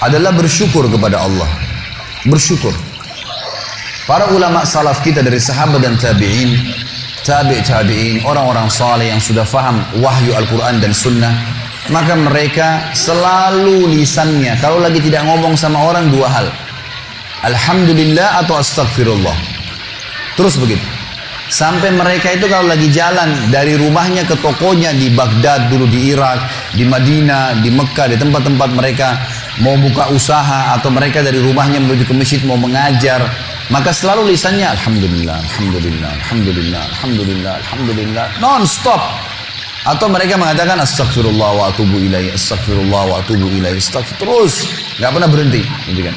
adalah bersyukur kepada Allah. Bersyukur. Para ulama salaf kita dari sahabat dan tabi'in, tabi'in, orang-orang saleh yang sudah faham wahyu Al-Quran dan Sunnah, maka mereka selalu lisannya kalau lagi tidak ngomong sama orang dua hal, alhamdulillah atau astagfirullah, terus begitu. Sampai mereka itu kalau lagi jalan dari rumahnya ke tokonya di Baghdad dulu, di Irak, di Madinah, di Mekah, di tempat-tempat mereka mau buka usaha, atau mereka dari rumahnya menuju ke masjid mau mengajar, maka selalu lisannya alhamdulillah, alhamdulillah, alhamdulillah, alhamdulillah, alhamdulillah, non-stop. Atau mereka mengatakan astagfirullah wa atubu ilaih, astagfirullah wa atubu ilaih, terus nggak pernah berhenti, gitu kan.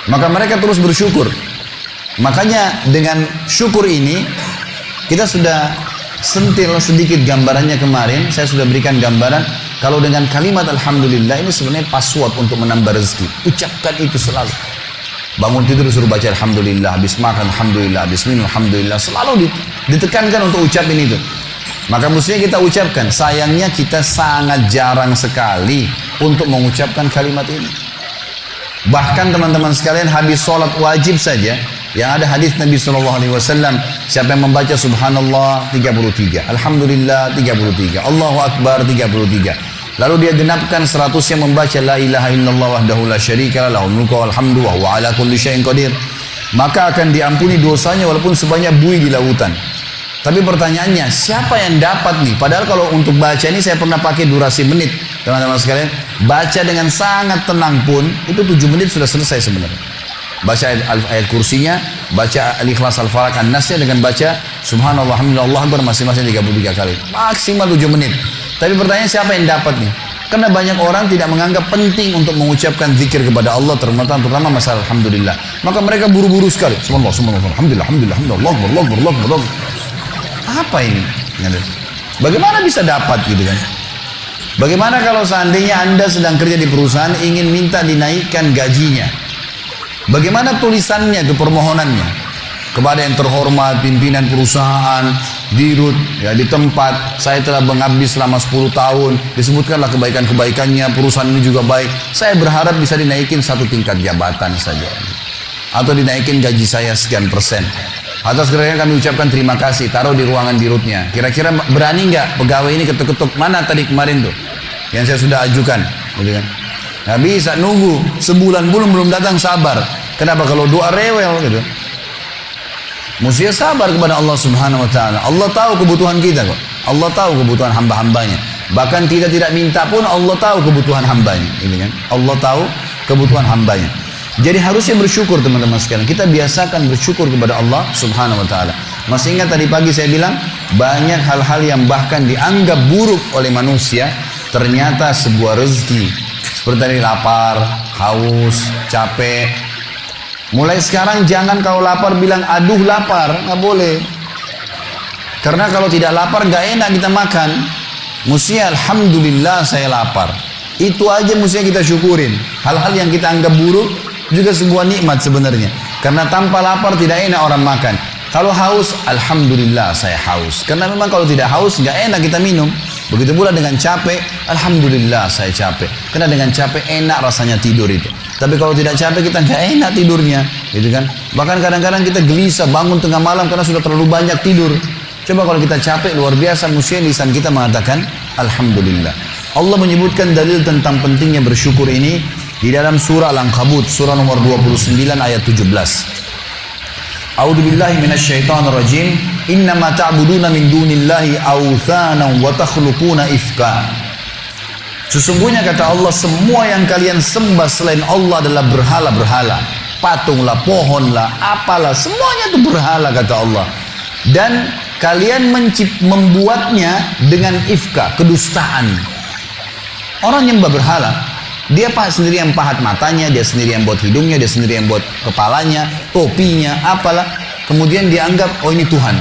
Maka mereka terus bersyukur. Makanya dengan syukur ini kita sudah sentil sedikit gambarannya kemarin. Saya sudah berikan gambaran kalau dengan kalimat alhamdulillah ini sebenarnya password untuk menambah rezeki. Ucapkan itu selalu. Bangun tidur suruh baca alhamdulillah, habis makan alhamdulillah, habis minum alhamdulillah, selalu ditekankan untuk ucapin itu. Maka mestinya kita ucapkan. Sayangnya kita sangat jarang sekali untuk mengucapkan kalimat ini. Bahkan teman-teman sekalian, habis sholat wajib saja, yang ada hadis Nabi SAW, siapa yang membaca subhanallah 33, alhamdulillah 33, Allahu Akbar 33, lalu dia genapkan 100 yang membaca la ilaha illallah wahdahu la syarika lah, lahul mulku wal hamdu wa huwa ala kulli syai'in qadir, maka akan diampuni dosanya walaupun sebanyak buih di lautan. Tapi pertanyaannya, siapa yang dapat nih? Padahal kalau untuk baca ini saya pernah pakai durasi menit, teman-teman sekalian. Baca dengan sangat tenang pun itu 7 menit sudah selesai sebenarnya. Baca ayat kursinya, baca al-ikhlas, al-falaq, an-nasnya, dengan baca subhanallah, alhamdulillah, Allah akbar masing-masing 33 kali, maksimal 7 menit. Tapi pertanyaan, siapa yang dapat nih? Karena banyak orang tidak menganggap penting untuk mengucapkan zikir kepada Allah, terutama masalah alhamdulillah. Maka mereka buru-buru sekali, subhanallah, subhanallah, alhamdulillah, alhamdulillah, alhamdulillah, Allah akbar, Allah akbar, Allah akbar. Apa ini? Bagaimana bisa dapat gitu kan? Bagaimana kalau seandainya Anda sedang kerja di perusahaan ingin minta dinaikkan gajinya? Bagaimana tulisannya itu, permohonannya kepada yang terhormat pimpinan perusahaan, dirut ya, di tempat saya telah mengabdi selama 10 tahun, disebutkanlah kebaikan-kebaikannya, perusahaan ini juga baik, saya berharap bisa dinaikin 1 tingkat jabatan saja, atau dinaikin gaji saya sekian persen. Atas kerana kami ucapkan terima kasih, taruh di ruangan dirutnya. Kira-kira berani nggak pegawai ini ketuk-ketuk, mana tadi kemarin tuh yang saya sudah ajukan, gitu kan? Nggak bisa nunggu sebulan belum datang, sabar. Kenapa? Kalau doa rewel gitu. Mestinya sabar kepada Allah Subhanahu Wa Taala. Allah tahu kebutuhan kita kok. Allah tahu kebutuhan hamba-hambanya. Bahkan kita tidak minta pun Allah tahu kebutuhan hambanya, gitu kan? Allah tahu kebutuhan hambanya. Jadi harusnya bersyukur teman-teman sekalian. Kita biasakan bersyukur kepada Allah Subhanahu Wa Taala. Masih ingat tadi pagi saya bilang banyak hal-hal yang bahkan dianggap buruk oleh manusia, ternyata sebuah rezeki. Seperti tadi lapar, haus, capek. Mulai sekarang jangan kalau lapar bilang aduh lapar, nggak boleh. Karena kalau tidak lapar nggak enak kita makan. Mestinya alhamdulillah saya lapar. Itu aja mestinya kita syukurin. Hal-hal yang kita anggap buruk juga sebuah nikmat sebenarnya. Karena tanpa lapar tidak enak orang makan. Kalau haus, alhamdulillah saya haus. Karena memang kalau tidak haus nggak enak kita minum. Begitu pula dengan capek, alhamdulillah saya capek. Karena dengan capek enak rasanya tidur itu. Tapi kalau tidak capek kita nggak enak tidurnya, gitu kan? Bahkan kadang-kadang kita gelisah bangun tengah malam karena sudah terlalu banyak tidur. Coba kalau kita capek luar biasa, mestinya lisan kita mengatakan alhamdulillah. Allah menyebutkan dalil tentang pentingnya bersyukur ini di dalam surah Al-Ankabut, surah nomor 29 ayat 17. A'udzubillahi minasyaitonirrajim. Innama ta'buduna min dunillahi awthanan wa takhluquna ifka. Sesungguhnya kata Allah, semua yang kalian sembah selain Allah adalah berhala-berhala. Patunglah, pohonlah, apalah, semuanya itu berhala kata Allah. Dan kalian membuatnya dengan ifka, kedustaan. Orang yang berhala, dia sendiri yang pahat matanya, dia sendiri yang buat hidungnya, dia sendiri yang buat kepalanya, topinya, apalah. Kemudian dianggap, oh ini Tuhan.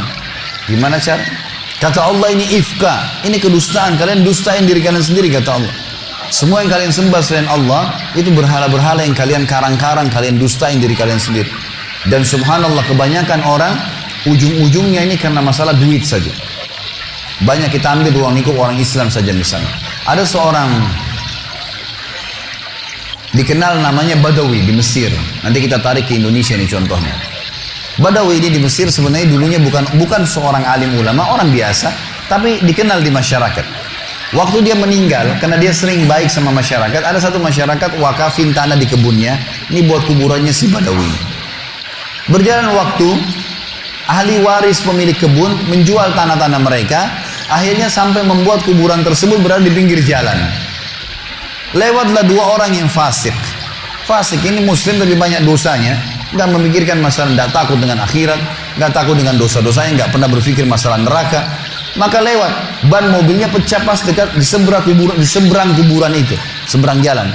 Gimana cara? Kata Allah, ini ifka, ini kedustaan. Kalian dustain diri kalian sendiri kata Allah. Semua yang kalian sembah selain Allah itu berhala-berhala yang kalian karang-karang, kalian dustain diri kalian sendiri. Dan subhanallah, kebanyakan orang ujung-ujungnya ini karena masalah duit saja. Banyak kita ambil ruang lingkup orang Islam saja misalnya. Ada seorang dikenal namanya Badawi di Mesir. Nanti kita tarik ke Indonesia nih contohnya. Badawi ini di Mesir sebenarnya dulunya bukan seorang alim ulama, orang biasa, tapi dikenal di masyarakat. Waktu dia meninggal, karena dia sering baik sama masyarakat, ada satu masyarakat wakafin tanah di kebunnya, ini buat kuburannya si Badawi. Berjalan waktu, ahli waris pemilik kebun menjual tanah-tanah mereka, akhirnya sampai membuat kuburan tersebut berada di pinggir jalan. Lewatlah dua orang yang fasik. Fasik ini muslim tapi banyak dosanya, nggak memikirkan masalah, nggak takut dengan akhirat, nggak takut dengan dosa-dosanya, nggak pernah berpikir masalah neraka. Maka lewat, ban mobilnya pecah pas dekat di seberang kuburan itu, seberang jalan.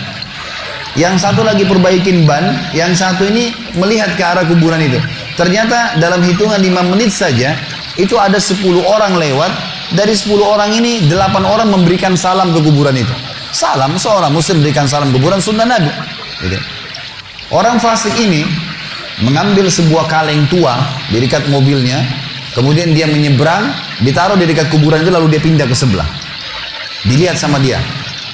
Yang satu lagi perbaikin ban, yang satu ini melihat ke arah kuburan itu. Ternyata dalam hitungan 5 menit saja, itu ada 10 orang lewat. Dari 10 orang ini, 8 orang memberikan salam ke kuburan itu. Salam, seorang muslim berikan salam ke kuburan sunnah Nabi. Gitu. Orang fasik ini mengambil sebuah kaleng tua di dekat mobilnya, kemudian dia menyeberang, ditaruh di dekat kuburan itu, lalu dia pindah ke sebelah. Dilihat sama dia,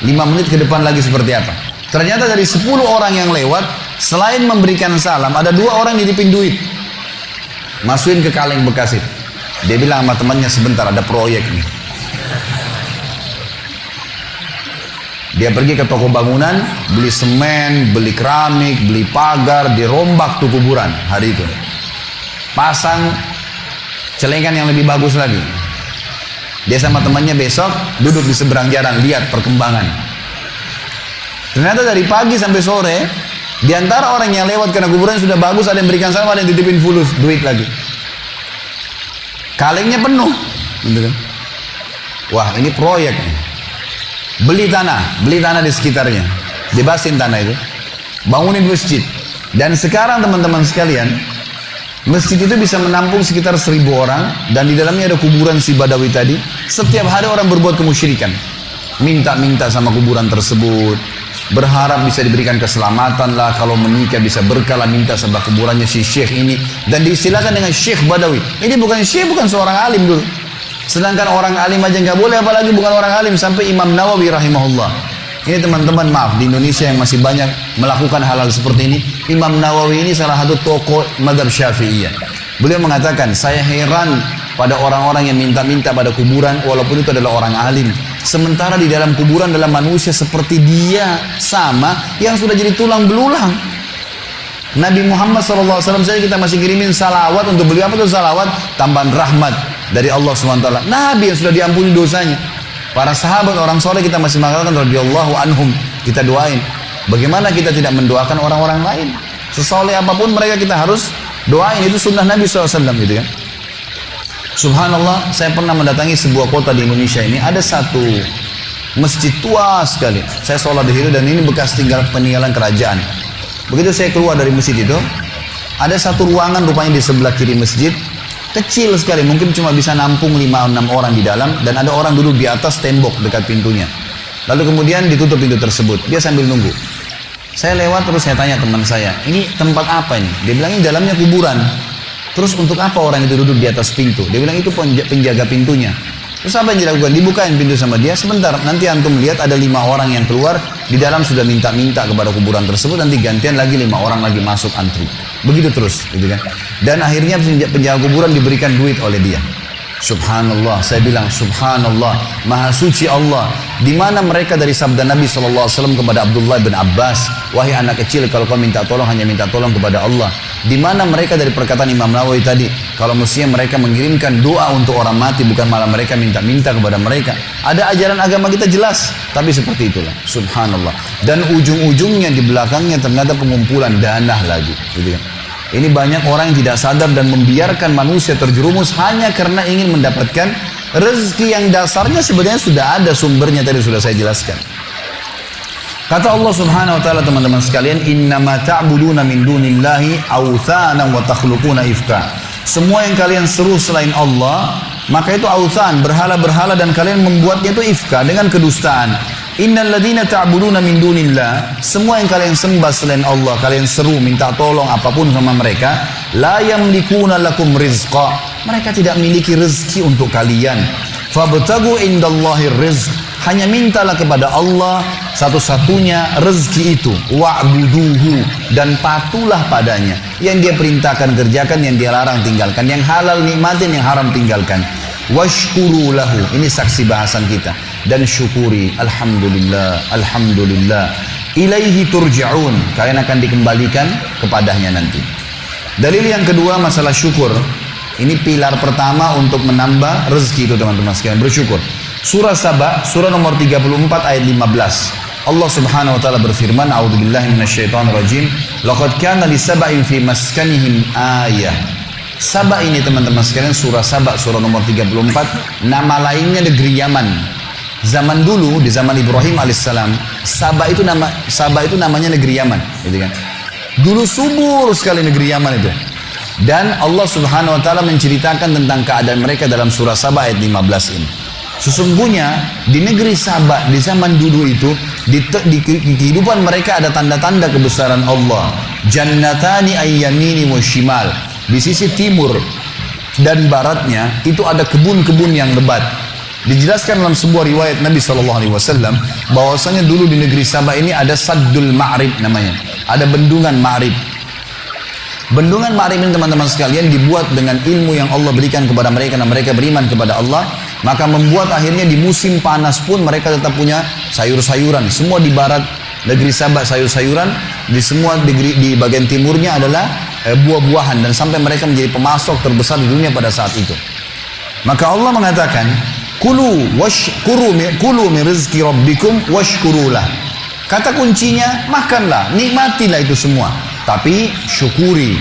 5 menit ke depan lagi seperti apa. Ternyata dari 10 orang yang lewat, selain memberikan salam, ada 2 orang nitipin duit. Masukin ke kaleng bekas itu. Dia bilang sama temannya, sebentar ada proyek nih. Dia pergi ke toko bangunan, beli semen, beli keramik, beli pagar, dirombak tuh kuburan hari itu. Pasang celengan yang lebih bagus lagi. Dia sama temannya besok duduk di seberang jalan, lihat perkembangan. Ternyata dari pagi sampai sore, di antara orang yang lewat karena kuburan sudah bagus, ada yang berikan salam, ada yang titipin fulus, duit lagi. Kalengnya penuh, gitu kan? Wah, ini proyek nih. Beli tanah di sekitarnya, bebasin tanah itu, bangunin masjid. Dan sekarang teman-teman sekalian, masjid itu bisa menampung sekitar 1000 orang, dan di dalamnya ada kuburan si Badawi tadi. Setiap hari orang berbuat kemusyrikan, minta-minta sama kuburan tersebut, berharap bisa diberikan keselamatan lah, kalau menikah bisa berkah lah, minta sama kuburannya si syekh ini, dan diistilahkan dengan Syekh Badawi. Ini bukan syekh, bukan seorang alim dulu. Sedangkan orang alim aja nggak boleh, apalagi bukan orang alim. Sampai Imam Nawawi rahimahullah. Ini teman-teman, maaf, di Indonesia yang masih banyak melakukan hal-hal seperti ini. Imam Nawawi ini salah satu tokoh mazhab Syafi'iyah. Beliau mengatakan, saya heran pada orang-orang yang minta-minta pada kuburan, walaupun itu adalah orang alim. Sementara di dalam kuburan dalam manusia seperti dia sama, yang sudah jadi tulang belulang. Nabi Muhammad SAW saja kita masih kirimin salawat untuk beliau. Apa itu salawat? Tambahan rahmat dari Allah SWT. Nabi yang sudah diampuni dosanya. Para sahabat orang soleh kita masih mengatakan radhiyallahu anhum, kita doain. Bagaimana kita tidak mendoakan orang-orang lain? Sesoleh apapun mereka kita harus doain. Itu sunnah Nabi SAW gitu kan. Subhanallah, saya pernah mendatangi sebuah kota di Indonesia ini. Ada satu masjid tua sekali. Saya sholat di situ dan ini bekas peninggalan kerajaan. Begitu saya keluar dari masjid itu, ada satu ruangan rupanya di sebelah kiri masjid, kecil sekali, mungkin cuma bisa nampung 5-6 orang di dalam, dan ada orang duduk di atas tembok dekat pintunya. Lalu kemudian ditutup pintu tersebut, dia sambil nunggu. Saya lewat terus saya tanya teman saya, ini tempat apa ini? Dia bilang ini dalamnya kuburan. Terus untuk apa orang itu duduk di atas pintu? Dia bilang itu penjaga pintunya. Terus apa yang dilakukan? Dibukain pintu sama dia, sebentar, nanti antum lihat ada 5 orang yang keluar, di dalam sudah minta-minta kepada kuburan tersebut, nanti gantian lagi 5 orang lagi masuk antri. Begitu terus, gitu kan. Dan akhirnya penjaga kuburan diberikan duit oleh dia. Subhanallah, saya bilang subhanallah, maha suci Allah. Di mana mereka dari sabda Nabi SAW kepada Abdullah bin Abbas, wahai anak kecil, kalau kau minta tolong hanya minta tolong kepada Allah. Di mana mereka dari perkataan Imam Nawawi tadi, kalau mestinya mereka mengirimkan doa untuk orang mati, bukan malah mereka minta-minta kepada mereka. Ada ajaran agama kita jelas, tapi seperti itulah. Subhanallah. Dan ujung-ujungnya di belakangnya ternyata pengumpulan dana lagi, gitu kan. Ini banyak orang yang tidak sadar dan membiarkan manusia terjerumus hanya karena ingin mendapatkan rezeki yang dasarnya sebenarnya sudah ada sumbernya, tadi sudah saya jelaskan. Kata Allah Subhanahu wa taala, teman-teman sekalian, innama ta'buduna min dunillahi awthanan wa takhluquna ifka. Semua yang kalian seru selain Allah, maka itu authan, berhala-berhala, dan kalian membuatnya itu ifka dengan kedustaan. Innal ladzina ta'buduna min dunillah, semua yang kalian sembah selain Allah, kalian seru minta tolong apapun sama mereka, la yamlikuna lakum rizqa, mereka tidak memiliki rezeki untuk kalian. Fabtagu indallahi rizq, hanya mintalah kepada Allah satu-satunya rezeki itu, wa'buduhu, dan patuhlah padanya. Yang dia perintahkan kerjakan, yang dia larang tinggalkan, yang halal nikmatin, yang haram tinggalkan. Washkuru lahu, ini saksi bahasan kita, dan syukuri. Alhamdulillah, alhamdulillah. Ilaihi turja'un, kalian akan dikembalikan kepadanya nanti. Dalil yang kedua masalah syukur. Ini pilar pertama untuk menambah rezeki itu teman-teman sekalian, bersyukur. Surah Saba, surah nomor 34 ayat 15. Allah Subhanahu wa taala berfirman, A'udzubillahi minasyaitonirrajim. Laqad kana li sab'in fi maskanihim ayah. Saba ini teman-teman sekalian, surah Saba, surah nomor 34, nama lainnya negeri Yaman. Zaman dulu, di zaman Ibrahim alaihissalam, Saba itu namanya negeri Yaman, gitu kan. Dulu subur sekali negeri Yaman itu. Dan Allah Subhanahu wa taala menceritakan tentang keadaan mereka dalam surah Saba ayat 15 ini. Sesungguhnya di negeri Saba di zaman dulu itu, di kehidupan mereka ada tanda-tanda kebesaran Allah. Jannatani ayyamini wa shimal. Di sisi timur dan baratnya itu ada kebun-kebun yang lebat. Dijelaskan dalam sebuah riwayat Nabi SAW bahwasanya dulu di negeri Saba ini ada Saddul Ma'rib namanya. Ada bendungan Ma'rib. Bendungan Ma'rib ini teman-teman sekalian dibuat dengan ilmu yang Allah berikan kepada mereka dan mereka beriman kepada Allah, maka membuat akhirnya di musim panas pun mereka tetap punya sayur-sayuran. Semua di barat negeri Sabah sayur-sayuran, di bagian timurnya adalah buah-buahan, dan sampai mereka menjadi pemasok terbesar di dunia pada saat itu. Maka Allah mengatakan, kulu min rizki rabbikum washkurulah. Kata kuncinya, makanlah, nikmatilah itu semua, tapi syukuri,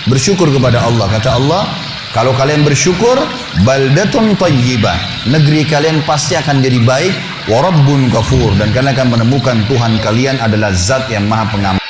bersyukur kepada Allah. Kata Allah, kalau kalian bersyukur, baldatun tayyibah, negeri kalian pasti akan jadi baik, wa rabbun ghafur, dan kalian akan menemukan Tuhan kalian adalah zat yang maha pengampun.